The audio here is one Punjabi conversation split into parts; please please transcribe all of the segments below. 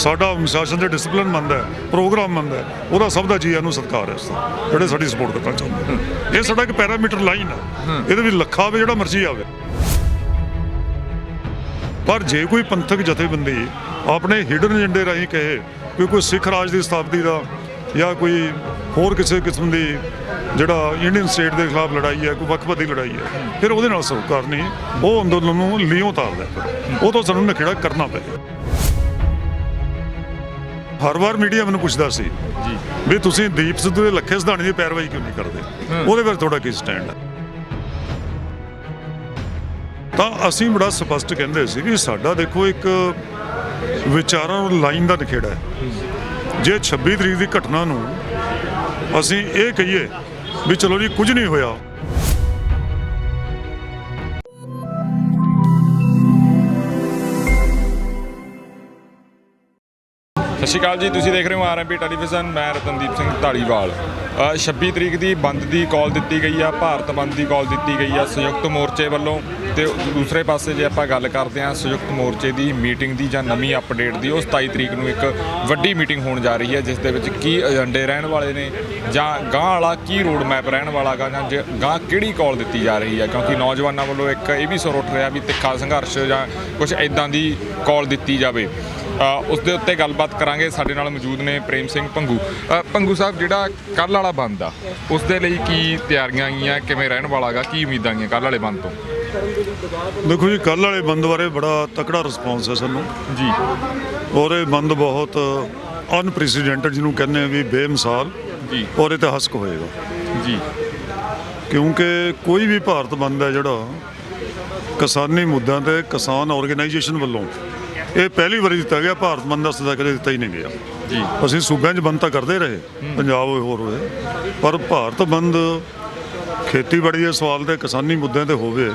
ਸਾਡਾ ਅਨੁਸ਼ਾਸਨ ਤੇ ਡਿਸਪਲਿਨ ਮੰਨਦਾ ਹੈ, ਪ੍ਰੋਗਰਾਮ ਮੰਨਦਾ ਹੈ, ਉਹਦਾ ਸਭ ਦਾ ਜੀਆਂ ਨੂੰ ਸਤਿਕਾਰ ਹੈ। ਜਿਹੜੇ ਸਾਡੀ ਸਪੋਰਟ ਕਰਨਾ ਚਾਹੁੰਦੇ, ਇਹ ਸਾਡਾ ਇੱਕ ਪੈਰਾਮੀਟਰ ਲਾਈਨ ਹੈ। ਇਹਦੇ ਵਿੱਚ ਲੱਖਾ ਆਵੇ, ਜਿਹੜਾ ਮਰਜ਼ੀ ਆਵੇ। ਪਰ ਜੇ ਕੋਈ ਪੰਥਕ ਜਥੇਬੰਦੀ ਆਪਣੇ ਹਿਡਨ ਏਜੰਡੇ ਰਾਹੀਂ ਕਹੇ ਕਿ ਕੋਈ ਸਿੱਖ ਰਾਜ ਦੀ ਸਥਾਪਤੀ ਦਾ ਜਾਂ ਕੋਈ ਹੋਰ ਕਿਸੇ ਕਿਸਮ ਦੀ ਜਿਹੜਾ ਇੰਡੀਅਨ ਸਟੇਟ ਦੇ ਖਿਲਾਫ ਲੜਾਈ ਹੈ, ਕੋਈ ਵੱਖਵਾਦ ਦੀ ਲੜਾਈ ਹੈ, ਫਿਰ ਉਹਦੇ ਨਾਲ ਸਰੋਕਾਰ ਨਹੀਂ, ਉਹ ਅੰਦੋਲਨ ਨੂੰ ਲੀਓਂ ਤਾਰਦਾ। ਉਹ ਤਾਂ ਸਾਨੂੰ ਨਖੇੜਾ ਕਰਨਾ ਪਏਗਾ। ਹਰ ਵਾਰ ਮੀਡੀਆ ਮੈਨੂੰ ਪੁੱਛਦਾ ਸੀ ਵੀ ਤੁਸੀਂ ਦੀਪ ਸਿੱਧੂ ਦੇ ਲੱਖੇ ਸਿਧਾਣੇ ਦੀ ਪੈਰਵਾਈ ਕਿਉਂ ਨਹੀਂ ਕਰਦੇ, ਉਹਦੇ ਬਾਰੇ ਤੁਹਾਡਾ ਕੀ ਸਟੈਂਡ ਹੈ। ਤਾਂ ਅਸੀਂ ਬੜਾ ਸਪਸ਼ਟ ਕਹਿੰਦੇ ਸੀ ਵੀ ਸਾਡਾ ਦੇਖੋ ਇੱਕ ਵਿਚਾਰਾਂ ਲਾਈਨ ਦਾ ਨਖੇੜਾ ਹੈ। ਜੇ 26 ਤਰੀਕ ਦੀ ਘਟਨਾ ਨੂੰ ਅਸੀਂ ਇਹ ਕਹੀਏ ਵੀ ਚਲੋ ਜੀ ਕੁਝ ਨਹੀਂ ਹੋਇਆ, ਸਤਿ ਸ਼੍ਰੀ ਅਕਾਲ ਜੀ, ਤੁਸੀਂ ਦੇਖ ਰਹੇ ਹੋ ਆਰਐਮਪੀ ਟੈਲੀਵਿਜ਼ਨ। ਮੈਂ ਰਤਨਦੀਪ ਸਿੰਘ ਢਾਲੀਵਾਲ। 26 ਤਰੀਕ ਦੀ ਬੰਦ ਦੀ ਕਾਲ ਦਿੱਤੀ ਗਈ ਆ, ਭਾਰਤ ਬੰਦ ਦੀ ਕਾਲ ਦਿੱਤੀ ਗਈ ਆ ਸੰਯੁਕਤ ਮੋਰਚੇ ਵੱਲੋਂ। ਤੇ ਦੂਸਰੇ ਪਾਸੇ ਜੇ ਆਪਾਂ ਗੱਲ ਕਰਦੇ ਹਾਂ ਸੰਯੁਕਤ ਮੋਰਚੇ ਦੀ ਮੀਟਿੰਗ ਦੀ ਜਾਂ ਨਵੀਂ ਅਪਡੇਟ ਦੀ, ਉਹ 27 ਤਰੀਕ ਨੂੰ ਇੱਕ ਵੱਡੀ ਮੀਟਿੰਗ ਹੋਣ ਜਾ ਰਹੀ ਹੈ, ਜਿਸ ਦੇ ਵਿੱਚ ਕੀ ਏਜੰਡੇ ਰਹਿਣ ਵਾਲੇ ਨੇ ਜਾਂ ਗਾਂਹ ਵਾਲਾ ਕੀ ਰੋਡ ਮੈਪ ਰਹਿਣ ਵਾਲਾ ਗਾ, ਜਾਂ ਗਾਂਹ ਕਿਹੜੀ ਕਾਲ ਦਿੱਤੀ ਜਾ ਰਹੀ ਹੈ। ਕਿਉਂਕਿ ਨੌਜਵਾਨਾਂ ਵੱਲੋਂ ਇੱਕ ਇਹ ਵੀ ਸੁਰ ਉੱਠ ਰਿਹਾ ਵੀ ਤਿੱਖਾ ਸੰਘਰਸ਼ ਜਾਂ ਕੁਝ ਇੱਦਾਂ ਦੀ ਕਾਲ ਦਿੱਤੀ ਜਾਵੇ। ਉਸ ਦੇ ਉੱਤੇ ਗੱਲਬਾਤ ਕਰਾਂਗੇ। ਸਾਡੇ ਨਾਲ ਮੌਜੂਦ ਨੇ ਪ੍ਰੇਮ ਸਿੰਘ ਭੰਗੂ। ਭੰਗੂ ਸਾਹਿਬ, ਜਿਹੜਾ ਕੱਲ੍ਹ ਵਾਲਾ ਬੰਦ ਆ, ਉਸ ਦੇ ਲਈ ਕੀ ਤਿਆਰੀਆਂ ਆਈਆਂ, ਕਿਵੇਂ ਰਹਿਣ ਵਾਲਾ ਗਾ, ਕੀ ਉਮੀਦਾਂ ਆਈਆਂ ਕੱਲ੍ਹ ਵਾਲੇ ਬੰਦ ਤੋਂ? ਦੇਖੋ ਜੀ, ਕੱਲ੍ਹ ਵਾਲੇ ਬੰਦ ਬਾਰੇ ਬੜਾ ਤਕੜਾ ਰਿਸਪੌਂਸ ਹੈ ਸਾਨੂੰ ਜੀ। ਔਰ ਇਹ ਬੰਦ ਬਹੁਤ ਅਨਪ੍ਰੈਸੀਡੈਂਟਡ, ਜਿਹਨੂੰ ਕਹਿੰਦੇ ਆ ਵੀ ਬੇਮਿਸਾਲ ਜੀ, ਔਰ ਇਤਿਹਾਸਕ ਹੋਏਗਾ ਜੀ। ਕਿਉਂਕਿ ਕੋਈ ਵੀ ਭਾਰਤ ਬੰਦ ਹੈ ਜਿਹੜਾ ਕਿਸਾਨੀ ਮੁੱਦਿਆਂ ਤੇ ਕਿਸਾਨ ਆਰਗੇਨਾਈਜੇਸ਼ਨ ਵੱਲੋਂ ਇਹ ਪਹਿਲੀ ਵਾਰੀ ਦਿੱਤਾ ਗਿਆ। ਭਾਰਤ ਬੰਦ ਦਾ ਸਦਾ ਕਦੇ ਦਿੱਤਾ ਹੀ ਨਹੀਂ ਗਿਆ ਜੀ। ਅਸੀਂ ਸੂਬਿਆਂ 'ਚ ਬੰਦ ਤਾਂ ਕਰਦੇ ਰਹੇ, ਪੰਜਾਬ ਹੋਏ ਹੋਰ ਹੋਏ, ਪਰ ਭਾਰਤ ਬੰਦ ਖੇਤੀਬਾੜੀ ਦੇ ਸਵਾਲ ਤੇ ਕਿਸਾਨੀ ਮੁੱਦਿਆਂ ਤੇ ਹੋਵੇ,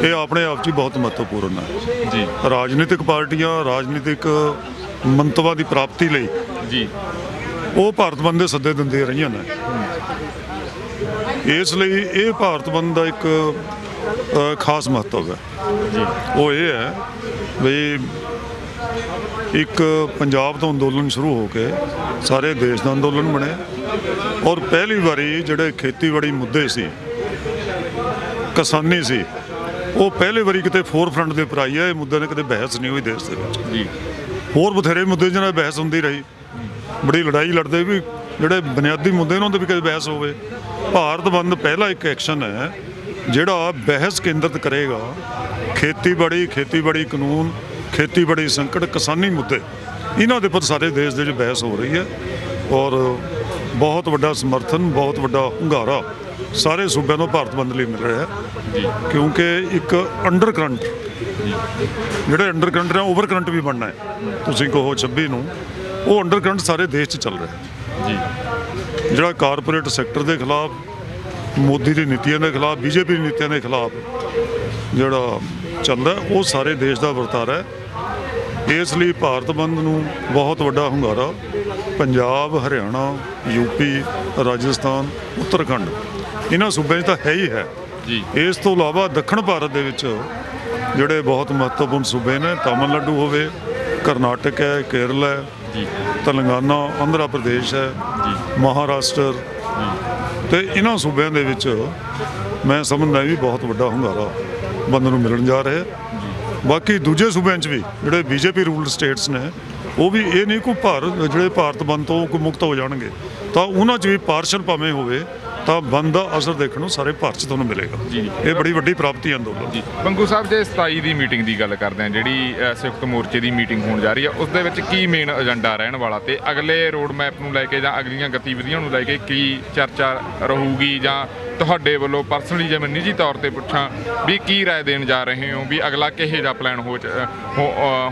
ਇਹ ਆਪਣੇ ਆਪ 'ਚ ਹੀ ਬਹੁਤ ਮਹੱਤਵਪੂਰਨ ਹੈ ਜੀ। ਰਾਜਨੀਤਿਕ ਪਾਰਟੀਆਂ ਰਾਜਨੀਤਿਕ ਮੰਤਵਾਂ ਦੀ ਪ੍ਰਾਪਤੀ ਲਈ ਜੀ, ਉਹ ਭਾਰਤ ਬੰਦ ਦੇ ਸੱਦੇ ਦਿੰਦੇ ਰਹੀਆਂ ਨੇ। ਇਸ ਲਈ ਇਹ ਭਾਰਤ ਬੰਦ ਦਾ ਇੱਕ ਖਾਸ ਮਹੱਤਵ ਹੈ ਜੀ। ਉਹ ਇਹ ਹੈ ਵੀ ਇੱਕ ਪੰਜਾਬ ਤੋਂ ਅੰਦੋਲਨ ਸ਼ੁਰੂ ਹੋ ਕੇ ਸਾਰੇ ਦੇਸ਼ ਦਾ ਅੰਦੋਲਨ ਬਣੇ, ਔਰ ਪਹਿਲੀ ਵਾਰੀ ਜਿਹੜੇ ਖੇਤੀਬਾੜੀ ਮੁੱਦੇ ਸੀ, ਕਿਸਾਨੀ ਸੀ, ਉਹ ਪਹਿਲੀ ਵਾਰੀ ਕਿਤੇ ਫੋਰਫਰੰਟ ਦੇ ਉੱਪਰ ਆਈ ਹੈ। ਇਹ ਮੁੱਦੇ ਨੇ ਕਦੇ ਬਹਿਸ ਨਹੀਂ ਹੋਈ ਦੇਸ਼ ਦੇ ਵਿੱਚ ਜੀ। ਹੋਰ ਬਥੇਰੇ ਮੁੱਦੇ ਜਿਹਨਾਂ 'ਤੇ ਬਹਿਸ ਹੁੰਦੀ ਰਹੀ, ਬੜੀ ਲੜਾਈ ਲੜਦੇ ਵੀ, ਜਿਹੜੇ ਬੁਨਿਆਦੀ ਮੁੱਦੇ ਉਹਨਾਂ 'ਤੇ ਵੀ ਕਦੇ ਬਹਿਸ ਹੋਵੇ। ਭਾਰਤ ਬੰਦ ਪਹਿਲਾ ਇੱਕ ਐਕਸ਼ਨ ਹੈ ਜਿਹੜਾ ਬਹਿਸ ਕੇਂਦਰਿਤ ਕਰੇਗਾ ਖੇਤੀਬਾੜੀ ਕਾਨੂੰਨ, ਖੇਤੀਬਾੜੀ ਸੰਕਟ, ਕਿਸਾਨੀ ਮੁੱਦੇ, ਇਹਨਾਂ ਦੇ ਉੱਪਰ ਸਾਰੇ ਦੇਸ਼ ਦੇ ਵਿੱਚ ਬਹਿਸ ਹੋ ਰਹੀ ਹੈ। ਔਰ ਬਹੁਤ ਵੱਡਾ ਸਮਰਥਨ, ਬਹੁਤ ਵੱਡਾ ਹੁੰਗਾਰਾ ਸਾਰੇ ਸੂਬਿਆਂ ਨੂੰ ਭਾਰਤ ਬੰਦ ਲਈ ਮਿਲ ਰਿਹਾ ਹੈ। ਕਿਉਂਕਿ ਇੱਕ ਅੰਡਰ ਕਰੰਟ, ਜਿਹੜੇ ਅੰਡਰ ਕਰੰਟ ਨੇ ਓਵਰ ਕਰੰਟ ਵੀ ਬਣਨਾ ਹੈ। ਤੁਸੀਂ ਕਹੋ 26 ਨੂੰ, ਉਹ ਅੰਡਰ ਕਰੰਟ ਸਾਰੇ ਦੇਸ਼ 'ਚ ਚੱਲ ਰਿਹਾ ਜੀ। ਜਿਹੜਾ ਕਾਰਪੋਰੇਟ ਸੈਕਟਰ ਦੇ ਖਿਲਾਫ, ਮੋਦੀ ਦੀ ਨੀਤੀਆਂ ਦੇ ਖਿਲਾਫ, ਬੀਜੇਪੀ ਦੀ ਨੀਤੀਆਂ ਦੇ ਖਿਲਾਫ ਜਿਹੜਾ ਚੱਲਦਾ, ਉਹ ਸਾਰੇ ਦੇਸ਼ ਦਾ ਵਰਤਾਰਾ ਹੈ। ਇਸ ਲਈ ਭਾਰਤ ਬੰਦ ਨੂੰ ਬਹੁਤ ਵੱਡਾ ਹੁੰਗਾਰਾ ਪੰਜਾਬ, ਹਰਿਆਣਾ, ਯੂਪੀ, ਰਾਜਸਥਾਨ, ਉੱਤਰਾਖੰਡ, ਇਹਨਾਂ ਸੂਬਿਆਂ 'ਚ ਤਾਂ ਹੈ ਹੀ ਹੈ ਜੀ। ਇਸ ਤੋਂ ਇਲਾਵਾ ਦੱਖਣ ਭਾਰਤ ਦੇ ਵਿੱਚ ਜਿਹੜੇ ਬਹੁਤ ਮਹੱਤਵਪੂਰਨ ਸੂਬੇ ਨੇ, ਤਾਮਿਲਨਾਡੂ ਹੋਵੇ, ਕਰਨਾਟਕ ਹੈ, ਕੇਰਲ ਹੈ ਜੀ, ਤੇਲੰਗਾਨਾ, ਆਂਧਰਾ ਪ੍ਰਦੇਸ਼ ਹੈ ਜੀ, ਮਹਾਰਾਸ਼ਟਰ, ਤੇ ਇਹਨਾਂ ਸੂਬਿਆਂ ਦੇ ਵਿੱਚ ਮੈਂ ਸਮਝਦਾ ਵੀ ਬਹੁਤ ਵੱਡਾ ਹੁੰਗਾਰਾ ਬੰਦ ਨੂੰ ਮਿਲਣ ਜਾ ਰਿਹਾ। ਬਾਕੀ ਦੂਜੇ ਸੂਬਿਆਂ 'ਚ ਵੀ ਜਿਹੜੇ ਬੀਜੇਪੀ ਰੂਲਡ ਸਟੇਟਸ ਨੇ, ਉਹ ਵੀ ਇਹ ਨਹੀਂ ਕੋਈ ਜਿਹੜੇ ਭਾਰਤ ਬੰਦ ਤੋਂ ਕੋਈ ਮੁਕਤ ਹੋ ਜਾਣਗੇ, ਤਾਂ ਉਹਨਾਂ 'ਚ ਵੀ ਪਾਰਸ਼ਲ ਭਾਵੇਂ ਹੋਵੇ ਤਾਂ ਬੰਦ ਦਾ ਅਸਰ ਦੇਖਣ ਨੂੰ ਸਾਰੇ ਭਾਰਤ 'ਚ ਤੁਹਾਨੂੰ ਮਿਲੇਗਾ ਜੀ। ਇਹ ਬੜੀ ਵੱਡੀ ਪ੍ਰਾਪਤੀ ਹੈ ਅੰਦੋਲਨ ਦੀ। ਭੰਗੂ ਸਾਹਿਬ, ਜੇ 27 ਦੀ ਮੀਟਿੰਗ ਦੀ ਗੱਲ ਕਰਦੇ ਹਾਂ, ਜਿਹੜੀ ਸੰਯੁਕਤ ਮੋਰਚੇ ਦੀ ਮੀਟਿੰਗ ਹੋਣ ਜਾ ਰਹੀ ਹੈ, ਉਸ ਦੇ ਵਿੱਚ ਕੀ ਮੇਨ ਏਜੰਡਾ ਰਹਿਣ ਵਾਲਾ ਤੇ ਅਗਲੇ ਰੋਡ ਮੈਪ ਨੂੰ ਲੈ ਕੇ ਜਾਂ ਅਗਲੀਆਂ ਗਤੀਵਿਧੀਆਂ ਨੂੰ ਲੈ ਕੇ ਕੀ ਚਰਚਾ ਰਹੂਗੀ, ਜਾਂ ਤੁਹਾਡੇ ਵੱਲੋਂ ਪਰਸਨਲੀ ਜੇ ਮੈਂ ਨਿੱਜੀ ਤੌਰ ਤੇ ਪੁੱਛਾਂ ਵੀ ਕੀ ਰਾਏ ਦੇਣ ਜਾ ਰਹੇ ਹੋ ਵੀ ਅਗਲਾ ਕਿਹੋ ਜਿਹਾ ਪਲਾਨ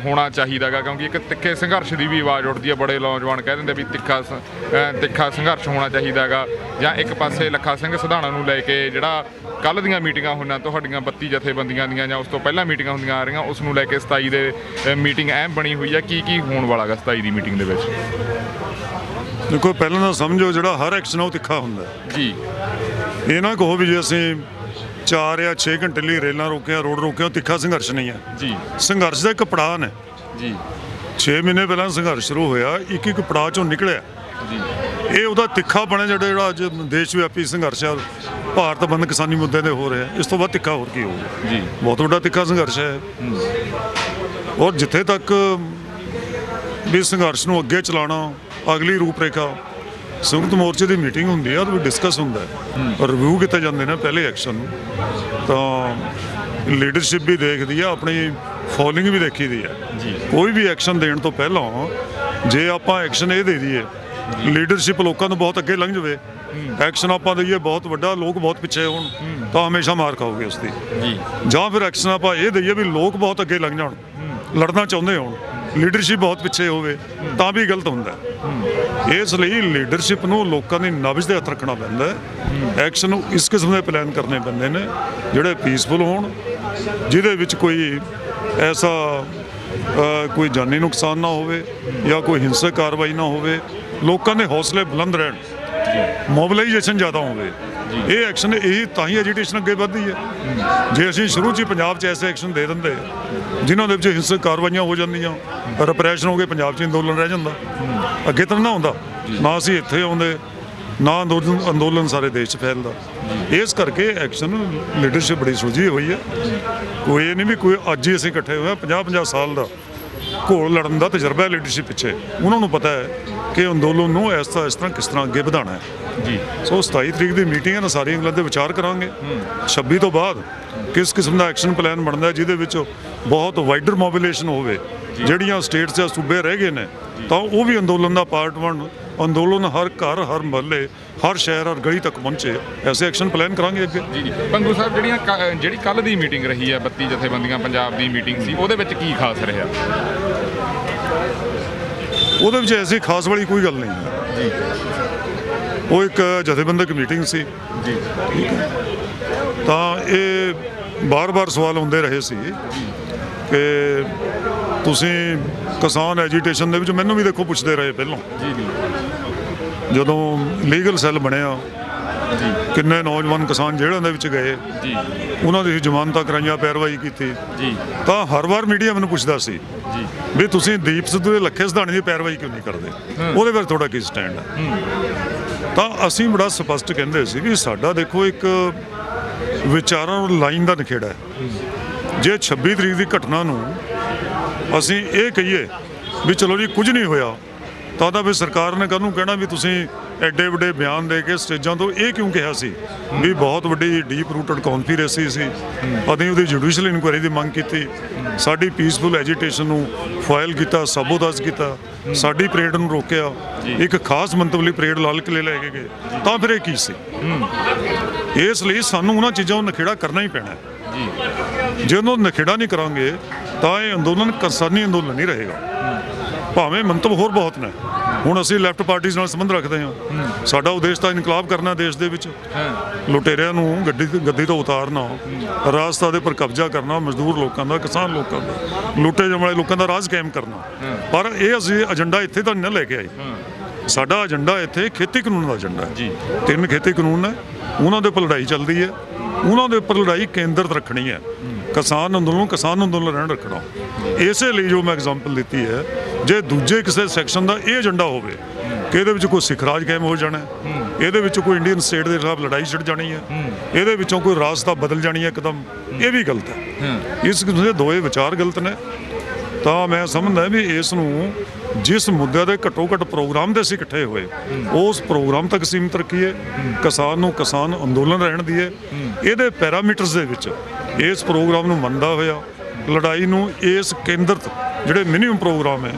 ਹੋਣਾ ਚਾਹੀਦਾ ਗਾ? ਕਿਉਂਕਿ ਇੱਕ ਤਿੱਖੇ ਸੰਘਰਸ਼ ਦੀ ਵੀ ਆਵਾਜ਼ ਉੱਠਦੀ ਹੈ, ਬੜੇ ਨੌਜਵਾਨ ਕਹਿ ਦਿੰਦੇ ਵੀ ਤਿੱਖਾ ਸੰਘਰਸ਼ ਹੋਣਾ ਚਾਹੀਦਾ ਗਾ, ਜਾਂ ਇੱਕ ਪਾਸੇ ਲੱਖਾ ਸਿੰਘ ਸਿਧਾਣਾ ਨੂੰ ਲੈ ਕੇ ਜਿਹੜਾ ਕੱਲ੍ਹ ਦੀਆਂ ਮੀਟਿੰਗਾਂ ਹੋਈਆਂ ਤੁਹਾਡੀਆਂ 32 ਜਥੇਬੰਦੀਆਂ ਦੀਆਂ ਜਾਂ ਉਸ ਤੋਂ ਪਹਿਲਾਂ ਮੀਟਿੰਗਾਂ ਹੁੰਦੀਆਂ ਆ ਰਹੀਆਂ, ਉਸ ਨੂੰ ਲੈ ਕੇ 27 ਦੇ ਮੀਟਿੰਗ ਅਹਿਮ ਬਣੀ ਹੋਈ ਹੈ। ਕੀ ਹੋਣ ਵਾਲਾ ਗਾ 27 ਦੀ ਮੀਟਿੰਗ ਦੇ ਵਿੱਚ? ਦੇਖੋ, ਪਹਿਲਾਂ ਤਾਂ ਸਮਝੋ ਜਿਹੜਾ ਹਰ ਐਕਸ਼ਨ ਉਹ ਤਿੱਖਾ ਹੁੰਦਾ ਜੀ। ਇਹ ਨਾ ਕਹੋ ਵੀ ਜੇ ਅਸੀਂ 4 ਜਾਂ 6 ਘੰਟੇ ਲਈ ਰੇਲਾਂ ਰੋਕੀਆਂ, ਰੋਡ ਰੋਕਿਆ, ਤਿੱਖਾ ਸੰਘਰਸ਼ ਨਹੀਂ ਹੈ ਜੀ। ਸੰਘਰਸ਼ ਦਾ ਇੱਕ ਪੜਾਅ ਹੈ ਜੀ। 6 ਮਹੀਨੇ ਪਹਿਲਾਂ ਸੰਘਰਸ਼ ਸ਼ੁਰੂ ਹੋਇਆ, ਇੱਕ ਪੜਾਅ ਚੋਂ ਨਿਕਲਿਆ ਜੀ ਇਹ ਉਹਦਾ ਤਿੱਖਾਪਣ ਜਿਹੜਾ ਅੱਜ ਦੇਸ਼ ਵਿਆਪੀ ਸੰਘਰਸ਼ ਆ ਭਾਰਤ ਬੰਦ ਕਿਸਾਨੀ ਮੁੱਦੇ ਤੇ ਹੋ ਰਿਹਾ, ਇਸ ਤੋਂ ਬਾਅਦ ਤਿੱਖਾ ਹੋਰ ਕੀ ਹੋਊਗਾ ਜੀ ਬਹੁਤ ਵੱਡਾ ਤਿੱਖਾ ਸੰਘਰਸ਼ ਹੈ। ਔਰ ਜਿੱਥੇ ਤੱਕ ਵੀ ਸੰਘਰਸ਼ ਨੂੰ ਅੱਗੇ ਚਲਾਉਣਾ, ਅਗਲੀ ਰੂਪਰੇਖਾ ਸੰਯੁਕਤ ਮੋਰਚੇ ਦੀ ਮੀਟਿੰਗ ਹੁੰਦੀ ਹੈ, ਉਹਦੇ ਵਿੱਚ ਡਿਸਕਸ ਹੁੰਦਾ ਹੈ, ਰਿਵਿਊ ਕੀਤੇ ਜਾਂਦੇ ਨੇ ਪਹਿਲੇ ਐਕਸ਼ਨ ਨੂੰ, ਤਾਂ ਲੀਡਰਸ਼ਿਪ ਵੀ ਦੇਖਦੀ ਆ, ਆਪਣੀ ਫੋਲੋਇੰਗ ਵੀ ਦੇਖੀਦੀ ਹੈ। ਕੋਈ ਵੀ ਐਕਸ਼ਨ ਦੇਣ ਤੋਂ ਪਹਿਲਾਂ ਜੇ ਆਪਾਂ ਐਕਸ਼ਨ ਇਹ ਦੇ ਦਈਏ ਲੀਡਰਸ਼ਿਪ ਲੋਕਾਂ ਤੋਂ ਬਹੁਤ ਅੱਗੇ ਲੰਘ ਜਾਵੇ, ਐਕਸ਼ਨ ਆਪਾਂ ਦਈਏ ਬਹੁਤ ਵੱਡਾ, ਲੋਕ ਬਹੁਤ ਪਿੱਛੇ ਹੋਣ, ਤਾਂ ਹਮੇਸ਼ਾ ਮਾਰ ਖਾਓਗੇ ਉਸਦੀ। ਜਾਂ ਫਿਰ ਐਕਸ਼ਨ ਆਪਾਂ ਇਹ ਦਈਏ ਵੀ ਲੋਕ ਬਹੁਤ ਅੱਗੇ ਲੰਘ ਜਾਣ, ਲੜਨਾ ਚਾਹੁੰਦੇ ਹੋਣ, ਲੀਡਰਸ਼ਿਪ ਬਹੁਤ ਪਿੱਛੇ ਹੋਵੇ, ਤਾਂ ਵੀ ਗਲਤ ਹੁੰਦਾ। ਇਸ ਲਈ ਲੀਡਰਸ਼ਿਪ ਨੂੰ ਲੋਕਾਂ ਦੀ ਨਬਜ਼ ਦੇ ਹੱਥ ਰੱਖਣਾ ਪੈਂਦਾ ਹੈ। ਐਕਸ਼ਨ ਨੂੰ ਇਸ ਕਿਸਮ ਦੇ ਪਲਾਨ ਕਰਨੇ ਪੈਂਦੇ ਨੇ ਜਿਹੜੇ ਪੀਸਫੁਲ ਹੋਣ, ਜਿਹਦੇ ਵਿੱਚ ਕੋਈ ਐਸਾ ਕੋਈ ਜਾਨੀ ਨੁਕਸਾਨ ਨਾ ਹੋਵੇ ਜਾਂ ਕੋਈ ਹਿੰਸਕ ਕਾਰਵਾਈ ਨਾ ਹੋਵੇ, ਲੋਕਾਂ ਦੇ ਹੌਸਲੇ ਬੁਲੰਦ ਰਹਿਣ, ਮੋਬਿਲਾਈਜੇਸ਼ਨ ਜ਼ਿਆਦਾ ਹੋਵੇ। ਇਹ ਐਕਸ਼ਨ ਇਹੀ ਤਾਂ ਹੀ ਐਜੀਟੇਸ਼ਨ ਅੱਗੇ ਵੱਧਦੀ ਹੈ। ਜੇ ਅਸੀਂ ਸ਼ੁਰੂ 'ਚ ਹੀ ਪੰਜਾਬ 'ਚ ਐਸੇ ਐਕਸ਼ਨ ਦੇ ਦਿੰਦੇ ਜਿਨ੍ਹਾਂ ਦੇ ਵਿੱਚ ਹਿੰਸਕ ਕਾਰਵਾਈਆਂ ਹੋ ਜਾਂਦੀਆਂ, ਰਿਪਰੈਸ਼ਨ ਹੋ ਕੇ ਪੰਜਾਬ 'ਚ ਅੰਦੋਲਨ ਰਹਿ ਜਾਂਦਾ, ਅੱਗੇ ਤਾਂ ਨਾ ਹੁੰਦਾ, ਨਾ ਅਸੀਂ ਇੱਥੇ ਆਉਂਦੇ, ਨਾ ਅੰਦੋਲਨ ਸਾਰੇ ਦੇਸ਼ 'ਚ ਫੈਲਦਾ। ਇਸ ਕਰਕੇ ਐਕਸ਼ਨ ਲੀਡਰਸ਼ਿਪ ਬੜੀ ਸੁਲਝੀ ਹੋਈ ਹੈ। ਕੋਈ ਇਹ ਨਹੀਂ ਵੀ ਕੋਈ ਅੱਜ ਹੀ ਅਸੀਂ ਇਕੱਠੇ ਹੋਏ 50-50 ਸਾਲ ਦਾ ਘੋਲ ਲੜਨ ਦਾ ਤਜਰਬਾ ਹੈ ਲੀਡਰਸ਼ਿਪ ਪਿੱਛੇ, ਉਹਨਾਂ ਨੂੰ ਪਤਾ ਹੈ ਕਿ ਅੰਦੋਲਨ ਨੂੰ ਇਸ ਤਰ੍ਹਾਂ ਕਿਸ ਤਰ੍ਹਾਂ ਅੱਗੇ ਵਧਾਉਣਾ ਹੈ ਜੀ। ਸੋ 27 ਤਰੀਕ ਦੀ ਮੀਟਿੰਗ ਹੈ ਨਾ, ਸਾਰੀਆਂ ਗੱਲਾਂ 'ਤੇ ਵਿਚਾਰ ਕਰਾਂਗੇ। 26 ਤੋਂ ਬਾਅਦ ਕਿਸ ਕਿਸਮ ਦਾ ਐਕਸ਼ਨ ਪਲਾਨ ਬਣਦਾ ਜਿਹਦੇ ਵਿੱਚ ਬਹੁਤ ਵਾਈਡਰ ਮੋਬਿਲਾਈਜੇਸ਼ਨ ਹੋਵੇ, ਜਿਹੜੀਆਂ ਸਟੇਟਸ ਜਾਂ ਸੂਬੇ ਰਹਿ ਗਏ ਨੇ ਤਾਂ ਉਹ ਵੀ ਅੰਦੋਲਨ ਦਾ ਪਾਰਟ ਬਣਨ, ਅੰਦੋਲਨ ਹਰ ਘਰ, ਹਰ ਮਹੱਲੇ, ਹਰ ਸ਼ਹਿਰ, ਹਰ ਗਲੀ ਤੱਕ ਪਹੁੰਚੇ। ਐਸੇ ਐਕਸ਼ਨ ਪਲਾਨ ਕਰਾਂਗੇ ਅੱਗੇ। ਜੀ ਪੰਗੂ ਸਾਹਿਬ, ਜਿਹੜੀ ਕੱਲ ਦੀ ਮੀਟਿੰਗ ਰਹੀ ਹੈ 32 ਜਥੇਬੰਦੀਆਂ ਪੰਜਾਬ ਦੀ ਮੀਟਿੰਗ ਸੀ, ਉਹਦੇ ਵਿੱਚ ਕੀ ਖਾਸ ਰਿਹਾ? ਉਹਦੇ ਵਿੱਚ ਐਸੀ ਖਾਸ ਵਾਲੀ ਕੋਈ ਗੱਲ ਨਹੀਂ ਹੈ ਜੀ। ਉਹ ਇੱਕ ਜਥੇਬੰਦਕ ਮੀਟਿੰਗ ਸੀ ਜੀ, ਠੀਕ ਹੈ। ਤਾਂ ਇਹ ਬਾਰ-ਬਾਰ ਸਵਾਲ ਆਉਂਦੇ ਰਹੇ ਸੀ ਕਿ ਤੁਸੀਂ ਕਿਸਾਨ ਐਜੀਟੇਸ਼ਨ ਦੇ ਵਿੱਚ, ਮੈਨੂੰ ਵੀ ਦੇਖੋ ਪੁੱਛਦੇ ਰਹੇ ਪਹਿਲਾਂ ਜੀ, ਜਦੋਂ ਲੀਗਲ ਸੈੱਲ ਬਣਿਆ ਕਿੰਨੇ ਨੌਜਵਾਨ ਕਿਸਾਨ ਜੇਲ੍ਹਾਂ ਦੇ ਵਿੱਚ ਗਏ ਜੀ, ਉਹਨਾਂ ਦੀ ਜ਼ਮਾਨਤਾਂ ਕਰਾਈਆਂ, ਪੈਰਵਾਈ ਕੀਤੀ ਜੀ, ਤਾਂ ਹਰ ਵਾਰ ਮੀਡੀਆ ਮੈਨੂੰ ਪੁੱਛਦਾ ਸੀ ਜੀ ਵੀ ਤੁਸੀਂ ਦੀਪ ਸਿੱਧੂ ਦੇ ਲੱਖੇ ਸਿਧਾਣੇ ਦੀ ਪੈਰਵਾਈ ਕਿਉਂ ਨਹੀਂ ਕਰਦੇ, ਉਹਦੇ ਬਾਰੇ ਤੁਹਾਡਾ ਕੀ ਸਟੈਂਡ ਹੈ? ਤਾਂ ਅਸੀਂ ਬੜਾ ਸਪਸ਼ਟ ਕਹਿੰਦੇ ਸੀ ਵੀ ਸਾਡਾ ਦੇਖੋ ਇੱਕ ਵਿਚਾਰਾਂ ਔਰ ਲਾਈਨ ਦਾ ਨਿਖੇੜਾ ਹੈ। ਜੇ 26 ਤਰੀਕ ਦੀ ਘਟਨਾ ਨੂੰ ਅਸੀਂ ਇਹ ਕਹੀਏ ਵੀ ਚਲੋ ਜੀ ਕੁਝ ਨਹੀਂ ਹੋਇਆ, ਤਾਂ ਫਿਰ ਸਰਕਾਰ ਨੇ ਕਾਹਨੂੰ ਕਹਿਣਾ ਵੀ ਤੁਸੀਂ ਐਡੇ ਵੱਡੇ ਬਿਆਨ ਦੇ ਕੇ ਸਟੇਜਾਂ ਤੋਂ ਇਹ ਕਿਉਂ ਕਿਹਾ ਸੀ ਵੀ ਬਹੁਤ ਵੱਡੀ ਡੀਪ ਰੂਟਡ ਕੌਨਸਪੀਰੇਸੀ ਸੀ, ਅਸੀਂ ਉਹਦੀ ਜੁਡੀਸ਼ੀਅਲ ਇਨਕੁਆਇਰੀ ਦੀ ਮੰਗ ਕੀਤੀ, ਸਾਡੀ ਪੀਸਫੁਲ ਐਜੀਟੇਸ਼ਨ ਨੂੰ ਫਾਇਲ ਕੀਤਾ, ਸਾਬੋਤਾਜ ਕੀਤਾ, ਸਾਡੀ ਪਰੇਡ ਨੂੰ ਰੋਕਿਆ, ਇੱਕ ਖਾਸ ਮੰਤਵ ਲਈ ਪਰੇਡ ਲਾਲ ਕਿਲੇ ਲੈ ਕੇ ਗਏ, ਤਾਂ ਫਿਰ ਇਹ ਕੀ ਸੀ? ਇਸ ਲਈ ਸਾਨੂੰ ਉਹਨਾਂ ਚੀਜ਼ਾਂ ਨੂੰ ਨਖੇੜਾ ਕਰਨਾ ਹੀ ਪੈਣਾ ਜੀ। ਜੇ ਉਹਨੂੰ ਨਖੇੜਾ ਨਹੀਂ ਕਰਾਂਗੇ ਤਾਂ ਇਹ ਅੰਦੋਲਨ ਕਿਸਾਨੀ ਅੰਦੋਲਨ ਨਹੀਂ ਰਹੇਗਾ। ਭਾਵੇਂ ਮੰਤਵ ਹੋਰ ਬਹੁਤ ਨੇ, ਹੁਣ ਅਸੀਂ ਲੈਫਟ ਪਾਰਟੀਆਂ ਨਾਲ ਸੰਬੰਧ ਰੱਖਦੇ ਹਾਂ, ਸਾਡਾ ਉਦੇਸ਼ ਤਾਂ ਇਨਕਲਾਬ ਕਰਨਾ ਦੇਸ਼ ਦੇ ਵਿੱਚ, ਲੁਟੇਰਿਆਂ ਨੂੰ ਗੱਦੀ ਤੋਂ ਉਤਾਰਨਾ, ਰਾਜਸਥਾਨ ਦੇ ਪਰ ਕਬਜ਼ਾ ਕਰਨਾ, ਮਜ਼ਦੂਰ ਲੋਕਾਂ ਦਾ, ਕਿਸਾਨ ਲੋਕਾਂ ਦਾ, ਲੁੱਟੇ ਜਾਣ ਵਾਲੇ ਲੋਕਾਂ ਦਾ ਰਾਜ ਕਾਇਮ ਕਰਨਾ। ਪਰ ਇਹ ਅਸੀਂ ਏਜੰਡਾ ਇੱਥੇ ਤਾਂ ਨਹੀਂ ਲੈ ਕੇ ਆਏ। ਸਾਡਾ ਏਜੰਡਾ ਇੱਥੇ ਖੇਤੀ ਕਾਨੂੰਨ ਦਾ ਏਜੰਡਾ ਹੈ। 3 ਖੇਤੀ ਕਾਨੂੰਨ ਨੇ, ਉਹਨਾਂ ਦੇ ਉੱਪਰ ਲੜਾਈ ਚੱਲਦੀ ਹੈ, ਉਹਨਾਂ ਦੇ ਉੱਪਰ ਲੜਾਈ ਕੇਂਦਰਿਤ ਰੱਖਣੀ ਹੈ, ਕਿਸਾਨ ਅੰਦੋਲਨ ਰਹਿਣ ਰੱਖਣਾ। ਇਸੇ ਲਈ ਜੋ ਮੈਂ ਐਗਜ਼ਾਮਪਲ ਦਿੱਤੀ ਹੈ, ਜੇ ਦੂਜੇ ਕਿਸੇ ਸੈਕਸ਼ਨ ਦਾ ਇਹ ਏਜੰਡਾ ਹੋਵੇ ਕਿ ਇਹਦੇ ਵਿੱਚ ਕੋਈ ਸਿੱਖ ਰਾਜ ਕਾਇਮ ਹੋ ਜਾਣਾ, ਇਹਦੇ ਵਿੱਚ ਕੋਈ ਇੰਡੀਅਨ ਸਟੇਟ ਦੇ ਖਿਲਾਫ ਲੜਾਈ ਛਿੜ ਜਾਣੀ ਹੈ, ਇਹਦੇ ਵਿੱਚੋਂ ਕੋਈ ਰਾਸਤਾ ਬਦਲ ਜਾਣੀ ਹੈ ਇੱਕਦਮ, ਇਹ ਵੀ ਗਲਤ ਹੈ। ਇਸ ਕਿਸਮ ਦੇ ਦੋਏ ਵਿਚਾਰ ਗਲਤ ਨੇ। ਤਾਂ ਮੈਂ ਸਮਝਦਾ ਵੀ ਇਸ ਨੂੰ ਜਿਸ ਮੁੱਦੇ ਦੇ ਘੱਟੋ ਘੱਟ ਪ੍ਰੋਗਰਾਮ ਦੇ ਅਸੀਂ ਇਕੱਠੇ ਹੋਏ, ਉਸ ਪ੍ਰੋਗਰਾਮ ਤੱਕ ਸੀਮਿਤ ਰੱਖੀਏ, ਕਿਸਾਨ ਨੂੰ ਕਿਸਾਨ ਅੰਦੋਲਨ ਰਹਿਣ ਦੀਏ, ਇਹਦੇ ਪੈਰਾਮੀਟਰਸ ਦੇ ਵਿੱਚ ਇਸ ਪ੍ਰੋਗਰਾਮ ਨੂੰ ਮੰਨਦਾ ਹੋਇਆ, ਲੜਾਈ ਨੂੰ ਇਸ ਕੇਂਦਰਤ ਜਿਹੜੇ ਮਿਨੀਮਮ ਪ੍ਰੋਗਰਾਮ ਹੈ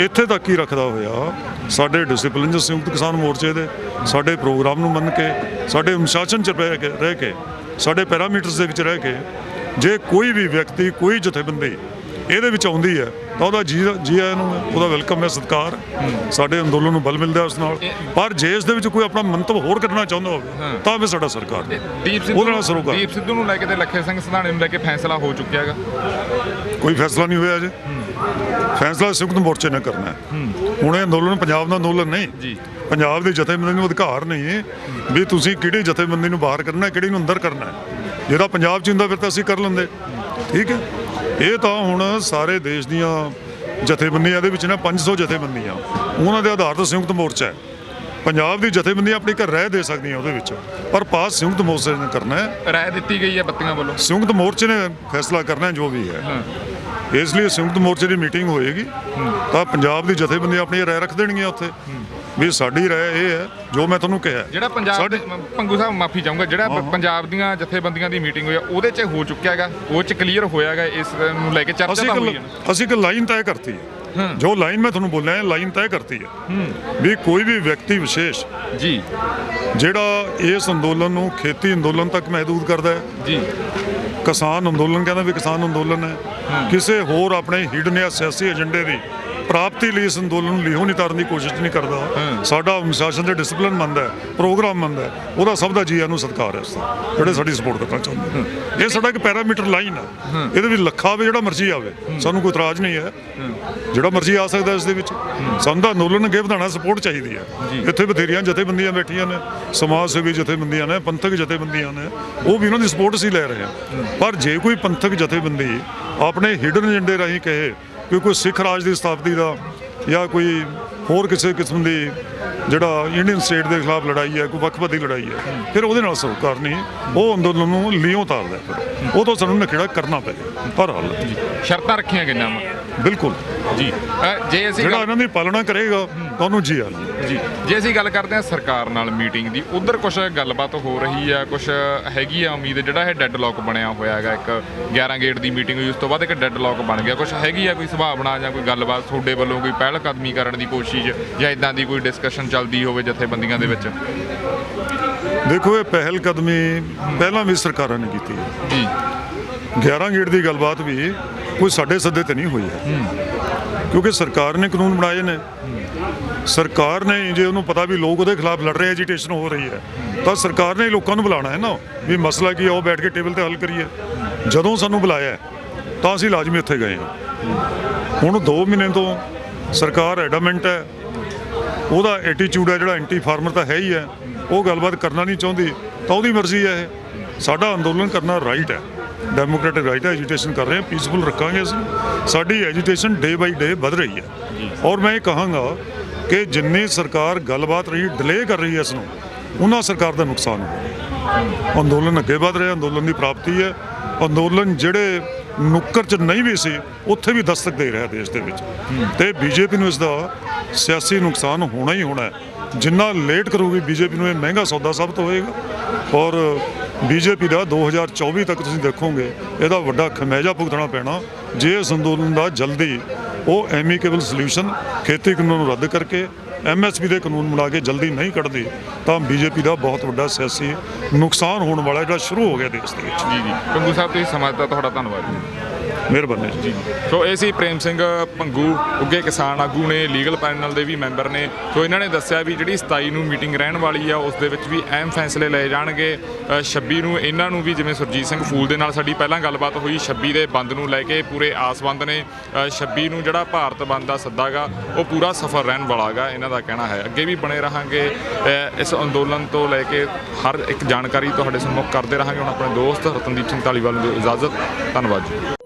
ਇੱਥੇ ਤੱਕ ਹੀ ਰੱਖਦਾ ਹੋਇਆ, ਸਾਡੇ ਡਿਸਪਲਿਨ 'ਚ ਸੰਯੁਕਤ ਕਿਸਾਨ ਮੋਰਚੇ ਦੇ ਸਾਡੇ ਪ੍ਰੋਗਰਾਮ ਨੂੰ ਮੰਨ ਕੇ, ਸਾਡੇ ਅਨੁਸ਼ਾਸਨ 'ਚ ਰਹਿ ਕੇ, ਸਾਡੇ ਪੈਰਾਮੀਟਰਸ ਦੇ ਵਿੱਚ ਰਹਿ ਕੇ, ਜੇ ਕੋਈ ਵੀ ਵਿਅਕਤੀ, ਕੋਈ ਜਥੇਬੰਦੀ ਇਹਦੇ ਵਿੱਚ ਆਉਂਦੀ ਹੈ ਤਾਂ ਉਹਦਾ ਜੀ ਆਇਆਂ ਨੂੰ, ਉਹਦਾ ਵੈਲਕਮ ਹੈ, ਸਤਿਕਾਰ, ਸਾਡੇ ਅੰਦੋਲਨ ਨੂੰ ਬਲ ਮਿਲਦਾ ਉਸ ਨਾਲ। ਪਰ ਜੇ ਇਸ ਦੇ ਵਿੱਚ ਕੋਈ ਆਪਣਾ ਮੰਤਵ ਹੋਰ ਕਰਨਾ ਚਾਹੁੰਦਾ ਹੋਵੇ ਤਾਂ ਫਿਰ ਸਾਡਾ ਸਰਕਾਰ ਉਹਦੇ ਨਾਲ ਸਰੋਕਾਰ। ਦੀਪ ਸਿੱਧੂ ਨੂੰ ਲੈ ਕੇ ਤੇ ਲੱਖੇ ਸਿੰਘ ਸਿਧਾਣੇ ਨੂੰ ਲੈ ਕੇ ਫੈਸਲਾ ਹੋ ਚੁੱਕਿਆ ਹੈਗਾ? ਕੋਈ ਫੈਸਲਾ ਨਹੀਂ ਹੋਇਆ ਅਜੇ। ਫੈਸਲਾ ਸੰਯੁਕਤ ਮੋਰਚੇ ਨੇ ਕਰਨਾ ਹੈ। ਹੁਣ ਇਹ ਅੰਦੋਲਨ ਪੰਜਾਬ ਦਾ ਅੰਦੋਲਨ ਨਹੀਂ ਜੀ, ਪੰਜਾਬ ਦੀ ਜਥੇਬੰਦੀ ਨੂੰ ਅਧਿਕਾਰ ਨਹੀਂ ਵੀ ਤੁਸੀਂ ਕਿਹੜੀ ਜਥੇਬੰਦੀ ਨੂੰ ਬਾਹਰ ਕਰਨਾ, ਕਿਹੜੀ ਨੂੰ ਅੰਦਰ ਕਰਨਾ। ਜਿਹੜਾ ਪੰਜਾਬ 'ਚ ਹੁੰਦਾ ਫਿਰ ਤਾਂ ਅਸੀਂ ਕਰ ਲੈਂਦੇ, ਠੀਕ ਹੈ। ਇਹ ਤਾਂ ਹੁਣ ਸਾਰੇ ਦੇਸ਼ ਦੀਆਂ ਜਥੇਬੰਦੀਆਂ ਦੇ ਵਿੱਚ ਨਾ 500 ਜਥੇਬੰਦੀਆਂ, ਉਹਨਾਂ ਦੇ ਆਧਾਰ ਤੇ ਸੰਯੁਕਤ ਮੋਰਚਾ ਹੈ। ਪੰਜਾਬ ਦੀ ਜਥੇਬੰਦੀਆਂ ਆਪਣੀ ਘਰ ਰਹਿ ਦੇ ਸਕਦੀਆਂ ਉਹਦੇ ਵਿੱਚ, ਪਰ ਪਾਸ ਸੰਯੁਕਤ ਮੋਰਚੇ ਨੇ ਕਰਨਾ ਹੈ। ਰਾਏ ਦਿੱਤੀ ਗਈ ਹੈ ਬੱਤੀਆਂ ਵੱਲੋਂ, ਸੰਯੁਕਤ ਮੋਰਚੇ ਨੇ ਫੈਸਲਾ ਕਰਨਾ ਹੈ ਜੋ ਵੀ ਹੈ। ਇਸ ਲਈ ਸੰਯੁਕਤ ਮੋਰਚੇ ਦੀ ਮੀਟਿੰਗ ਹੋਏਗੀ ਤਾਂ ਪੰਜਾਬ ਦੀ ਜਥੇਬੰਦੀਆਂ ਆਪਣੀ ਰਾਏ ਰੱਖ ਦੇਣਗੀਆਂ ਉੱਥੇ ਵੀ ਸਾਡੀ ਰਾਏ ਇਹ ਹੈ ਜੋ ਮੈਂ ਤੁਹਾਨੂੰ ਕਿਹਾ। ਜਿਹੜਾ ਪੰਜਾਬ ਪੰਗੂ ਸਾਹਿਬ ਮਾਫੀ ਚਾਹੂੰਗਾ, ਜਿਹੜਾ ਪੰਜਾਬ ਦੀਆਂ ਜਥੇਬੰਦੀਆਂ ਦੀ ਮੀਟਿੰਗ ਹੋਈ ਆ ਉਹਦੇ 'ਚ ਹੋ ਚੁੱਕਿਆ ਹੈਗਾ, ਉਹ 'ਚ ਕਲੀਅਰ ਹੋਇਆ ਹੈਗਾ, ਇਸ ਨੂੰ ਲੈ ਕੇ ਚਰਚਾ ਤਾਂ ਹੋਈ ਹੈ। ਅਸੀਂ ਇੱਕ ਲਾਈਨ ਤੈਅ ਕਰਤੀ ਹੈ, ਜੋ ਲਾਈਨ ਮੈਂ ਤੁਹਾਨੂੰ ਬੋਲਿਆ ਲਾਈਨ ਤੈਅ ਕਰਤੀ ਹੈ ਵੀ ਕੋਈ ਵੀ ਵਿਅਕਤੀ ਵਿਸ਼ੇਸ਼ ਜੀ ਜਿਹੜਾ ਇਸ ਅੰਦੋਲਨ ਨੂੰ ਖੇਤੀ ਅੰਦੋਲਨ ਤੱਕ ਮਹਿਦੂਦ ਕਰਦਾ ਹੈ ਜੀ, ਕਿਸਾਨ ਅੰਦੋਲਨ ਕਹਿੰਦਾ ਵੀ ਕਿਸਾਨ ਅੰਦੋਲਨ ਹੈ, ਕਿਸੇ ਹੋਰ ਆਪਣੇ ਹਿਡਨ ਜਾਂ ਸਿਆਸੀ ਏਜੰਡੇ ਦੀ ਪ੍ਰਾਪਤੀ ਲਈ ਇਸ ਅੰਦੋਲਨ ਨੂੰ ਲਿਹੋ ਨਹੀਂ ਤਾਰਨ ਦੀ ਕੋਸ਼ਿਸ਼ ਨਹੀਂ ਕਰਦਾ। ਸਾਡਾ ਅਨੁਸ਼ਾਸਨ ਤੇ ਡਿਸਪਲਿਨ ਮੰਨਦਾ ਹੈ, ਪ੍ਰੋਗਰਾਮ ਮੰਨਦਾ ਹੈ, ਉਹਦਾ ਸਭ ਦਾ ਜੀਆਂ ਨੂੰ ਸਤਿਕਾਰ ਹੈ। ਜਿਹੜੇ ਸਾਡੀ ਸਪੋਰਟ ਕਰਨਾ ਚਾਹੁੰਦੇ ਇਹ ਸਾਡਾ ਇੱਕ ਪੈਰਾਮੀਟਰ ਲਾਈਨ ਹੈ, ਇਹਦੇ ਵਿੱਚ ਲੱਖਾ ਆਵੇ ਜਿਹੜਾ ਮਰਜ਼ੀ ਆਵੇ, ਸਾਨੂੰ ਕੋਈ ਇਤਰਾਜ਼ ਨਹੀਂ ਹੈ, ਜਿਹੜਾ ਮਰਜ਼ੀ ਆ ਸਕਦਾ ਇਸ ਦੇ ਵਿੱਚ। ਸਾਨੂੰ ਤਾਂ ਅੰਦੋਲਨ ਅੱਗੇ ਵਧਾਉਣਾ ਸਪੋਰਟ ਚਾਹੀਦੀ ਹੈ। ਇੱਥੇ ਬਥੇਰੀਆਂ ਜਥੇਬੰਦੀਆਂ ਬੈਠੀਆਂ ਨੇ, ਸਮਾਜ ਸੇਵੀ ਜਥੇਬੰਦੀਆਂ ਨੇ, ਪੰਥਕ ਜਥੇਬੰਦੀਆਂ ਨੇ, ਉਹ ਵੀ ਉਹਨਾਂ ਦੀ ਸਪੋਰਟ ਅਸੀਂ ਲੈ ਰਹੇ ਹਾਂ। ਪਰ ਜੇ ਕੋਈ ਪੰਥਕ ਜਥੇਬੰਦੀ ਆਪਣੇ ਹਿਡਨ ਏਜੰਡੇ ਰਾਹੀਂ ਕਹੇ ਕਿ ਕੋਈ ਸਿੱਖ ਰਾਜ ਦੀ ਸਥਾਪਤੀ ਦਾ ਜਾਂ ਕੋਈ ਹੋਰ ਕਿਸੇ ਕਿਸਮ ਦੀ ਜਿਹੜਾ ਇੰਡੀਅਨ ਸਟੇਟ ਦੇ ਖਿਲਾਫ ਲੜਾਈ ਹੈ, ਕੋਈ ਵੱਖਵਾਦੀ ਲੜਾਈ ਹੈ, ਫਿਰ ਉਹਦੇ ਨਾਲ ਸਰਕਾਰ ਨਹੀਂ, ਉਹ ਅੰਦੋਲਨ ਨੂੰ ਲਿਓ ਤਾਰਦਾ, ਫਿਰ ਉਹ ਤੋਂ ਸਾਨੂੰ ਨਖੇੜਾ ਕਰਨਾ ਪਏਗਾ। ਪਰ ਹੱਲ ਸ਼ਰਤਾਂ ਰੱਖੀਆਂ ਗਈਆਂ ਬਿਲਕੁਲ ਜੀ, ਜੇ ਅਸੀਂ ਜਿਹੜਾ ਇਹਨਾਂ ਦੀ ਪਾਲਣਾ ਕਰੇਗਾ ਤੁਹਾਨੂੰ ਜੀ ਹਾਲ ਜੀ। ਜੇ ਅਸੀਂ ਗੱਲ ਕਰਦੇ ਹਾਂ ਸਰਕਾਰ ਨਾਲ ਮੀਟਿੰਗ ਦੀ, ਉਧਰ ਕੁਝ ਗੱਲਬਾਤ ਹੋ ਰਹੀ ਹੈ, ਕੁਝ ਹੈਗੀ ਆ ਉਮੀਦ, ਜਿਹੜਾ ਇਹ ਡੈਡ ਲੌਕ ਬਣਿਆ ਹੋਇਆ ਹੈਗਾ, ਇੱਕ 11 ਗੇਟ ਦੀ ਮੀਟਿੰਗ ਹੋਈ, ਉਸ ਤੋਂ ਬਾਅਦ ਇੱਕ ਡੈਡ ਲੌਕ ਬਣ ਗਿਆ, ਕੁਝ ਹੈਗੀ ਆ ਕੋਈ ਸੰਭਾਵਨਾ ਜਾਂ ਕੋਈ ਗੱਲਬਾਤ ਤੁਹਾਡੇ ਵੱਲੋਂ ਕੋਈ ਪਹਿਲ ਕਦਮੀ ਕਰਨ ਦੀ ਕੋਸ਼ਿਸ਼ ਜਾਂ ਇਦਾਂ ਦੀ ਕੋਈ ਡਿਸਕਸ਼ਨ ਚੱਲਦੀ ਹੋਵੇ ਜਥੇਬੰਦੀਆਂ ਦੇ ਵਿੱਚ? ਦੇਖੋ, ਇਹ ਪਹਿਲ ਕਦਮੀ ਪਹਿਲਾਂ ਵੀ ਸਰਕਾਰਾਂ ਨੇ ਕੀਤੀ ਹੈ ਜੀ। 11 ਗੇਟ ਦੀ ਗੱਲਬਾਤ ਵੀ ਕੋਈ ਸਾਡੇ ਸੱਦੇ ਤੇ ਨਹੀਂ ਹੋਈ ਹੈ, ਕਿਉਂਕਿ ਸਰਕਾਰ ਨੇ ਕਾਨੂੰਨ ਬਣਾਏ ਨੇ। ਸਰਕਾਰ ਨੇ ਜੇ ਉਹਨੂੰ ਪਤਾ ਵੀ ਲੋਕ ਉਹਦੇ ਖਿਲਾਫ ਲੜ ਰਹੇ, ਐਜੀਟੇਸ਼ਨ ਹੋ ਰਹੀ ਹੈ, ਤਾਂ ਸਰਕਾਰ ਨੇ ਲੋਕਾਂ ਨੂੰ ਬੁਲਾਉਣਾ ਹੈ ਨਾ ਵੀ ਮਸਲਾ ਕੀ ਹੈ, ਉਹ ਬੈਠ ਕੇ ਟੇਬਲ ਤੇ ਹੱਲ ਕਰੀਏ। ਜਦੋਂ ਸਾਨੂੰ ਬੁਲਾਇਆ ਤਾਂ ਅਸੀਂ ਲਾਜ਼ਮੀ ਉੱਥੇ ਗਏ ਹਾਂ। ਹੁਣ 2 ਮਹੀਨੇ ਤੋਂ ਸਰਕਾਰ ਐਡਮੈਂਟ ਹੈ, ਉਹਦਾ ਐਟੀਟਿਊਡ ਹੈ ਜਿਹੜਾ ਐਂਟੀ ਫਾਰਮਰ ਤਾਂ ਹੈ ਹੀ ਹੈ, ਉਹ ਗੱਲਬਾਤ ਕਰਨਾ ਨਹੀਂ ਚਾਹੁੰਦੀ, ਤਾਂ ਉਹਦੀ ਮਰਜ਼ੀ ਹੈ। ਇਹ ਸਾਡਾ ਅੰਦੋਲਨ ਕਰਨਾ ਰਾਈਟ ਹੈ, ਡੈਮੋਕ੍ਰੈਟਿਕ ਰਾਈਟ ਹੈ, ਐਜੀਟੇਸ਼ਨ ਕਰ ਰਹੇ ਹਾਂ, ਪੀਸਫੁਲ ਰੱਖਾਂਗੇ ਅਸੀਂ। ਸਾਡੀ ਐਜੀਟੇਸ਼ਨ ਡੇ ਬਾਈ ਡੇ ਵੱਧ ਰਹੀ ਹੈ, ਔਰ ਮੈਂ ਇਹ ਕਹਾਂਗਾ ਕਿ ਜਿੰਨੀ ਸਰਕਾਰ ਗੱਲਬਾਤ ਰਹੀ ਡਿਲੇ ਕਰ ਰਹੀ ਹੈ ਇਸ ਨੂੰ, ਉਹਨਾਂ ਸਰਕਾਰ ਦਾ ਨੁਕਸਾਨ ਹੋ। ਅੰਦੋਲਨ ਅੱਗੇ ਵੱਧ ਰਿਹਾ, ਅੰਦੋਲਨ ਦੀ ਪ੍ਰਾਪਤੀ ਹੈ। ਅੰਦੋਲਨ ਜਿਹੜੇ ਨੁੱਕਰ 'ਚ ਨਹੀਂ ਵੀ ਸੀ ਉੱਥੇ ਵੀ ਦਸਤਕ ਦੇ ਰਿਹਾ ਦੇਸ਼ ਦੇ ਵਿੱਚ, ਤੇ ਬੀਜੇਪੀ ਨੂੰ ਇਸ ਦਾ ਸਿਆਸੀ ਨੁਕਸਾਨ ਹੋਣਾ ਹੀ ਹੋਣਾ ਹੈ। ਜਿੰਨਾ ਲੇਟ ਕਰੂਗੀ ਬੀਜੇਪੀ ਨੂੰ ਇਹ ਮਹਿੰਗਾ ਸੌਦਾ ਸਾਬਤ ਹੋਏਗਾ, ਔਰ ਬੀਜੇਪੀ ਦਾ 2024 ਤੱਕ ਤੁਸੀਂ ਦੇਖੋਗੇ ਇਹਦਾ ਵੱਡਾ ਖਮਿਆਜਾ ਭੁਗਤਣਾ ਪੈਣਾ ਜੇ ਇਸ ਅੰਦੋਲਨ ਦਾ ਜਲਦੀ ਉਹ ਐਮੀਕੇਬਲ ਸੋਲੂਸ਼ਨ ਖੇਤੀ ਕਾਨੂੰਨ ਨੂੰ ਰੱਦ ਕਰਕੇ MSP ਦੇ ਕਾਨੂੰਨ ਬਣਾ ਕੇ ਜਲਦੀ ਨਹੀਂ ਕੱਢਦੀ, ਤਾਂ ਬੀਜੇਪੀ ਦਾ ਬਹੁਤ ਵੱਡਾ ਸਿਆਸੀ ਨੁਕਸਾਨ ਹੋਣ ਵਾਲਾ ਜਿਹੜਾ ਸ਼ੁਰੂ ਹੋ ਗਿਆ ਦੇਸ਼ ਦੇ ਵਿੱਚ। ਜੀ ਜੀ, ਪੰਗੂ ਸਾਹਿਬ ਤੁਸੀਂ ਸਮਾਂ ਦਿੱਤਾ, ਤੁਹਾਡਾ ਧੰਨਵਾਦ ਜੀ। ਮਿਹਰਬਾਨੀ ਜੀ। ਸੋ ਇਹ ਸੀ ਪ੍ਰੇਮ ਸਿੰਘ ਭੰਗੂ, ਉੱਘੇ ਕਿਸਾਨ ਆਗੂ ਨੇ, ਲੀਗਲ ਪੈਨਲ ਦੇ ਵੀ ਮੈਂਬਰ ਨੇ। ਸੋ ਇਹਨਾਂ ਨੇ ਦੱਸਿਆ ਵੀ ਜਿਹੜੀ 27 ਨੂੰ ਮੀਟਿੰਗ ਰਹਿਣ ਵਾਲੀ ਆ ਉਸ ਦੇ ਵਿੱਚ ਵੀ ਅਹਿਮ ਫੈਸਲੇ ਲਏ ਜਾਣਗੇ। 26 ਨੂੰ ਇਹਨਾਂ ਨੂੰ ਵੀ, ਜਿਵੇਂ ਸੁਰਜੀਤ ਸਿੰਘ ਫੂਲ ਦੇ ਨਾਲ ਸਾਡੀ ਪਹਿਲਾਂ ਗੱਲਬਾਤ ਹੋਈ, 26 ਦੇ ਬੰਦ ਨੂੰ ਲੈ ਕੇ ਪੂਰੇ ਆਸਵੰਦ ਨੇ। 26 ਨੂੰ ਜਿਹੜਾ ਭਾਰਤ ਬੰਦ ਦਾ ਸੱਦਾ ਗਾ ਉਹ ਪੂਰਾ ਸਫਲ ਰਹਿਣ ਵਾਲਾ ਗਾ, ਇਹਨਾਂ ਦਾ ਕਹਿਣਾ ਹੈ। ਅੱਗੇ ਵੀ ਬਣੇ ਰਹਾਂਗੇ ਇਸ ਅੰਦੋਲਨ ਤੋਂ ਲੈ ਕੇ ਹਰ ਇੱਕ ਜਾਣਕਾਰੀ ਤੁਹਾਡੇ ਸਨਮੁਖ ਕਰਦੇ ਰਹਾਂਗੇ। ਹੁਣ ਆਪਣੇ ਦੋਸਤ ਰਤਨਦੀਪ ਸਿੰਘ ਧਾਲੀਵਾਲ ਨੂੰ ਦਿਓ ਇਜਾਜ਼ਤ। ਧੰਨਵਾਦ ਜੀ।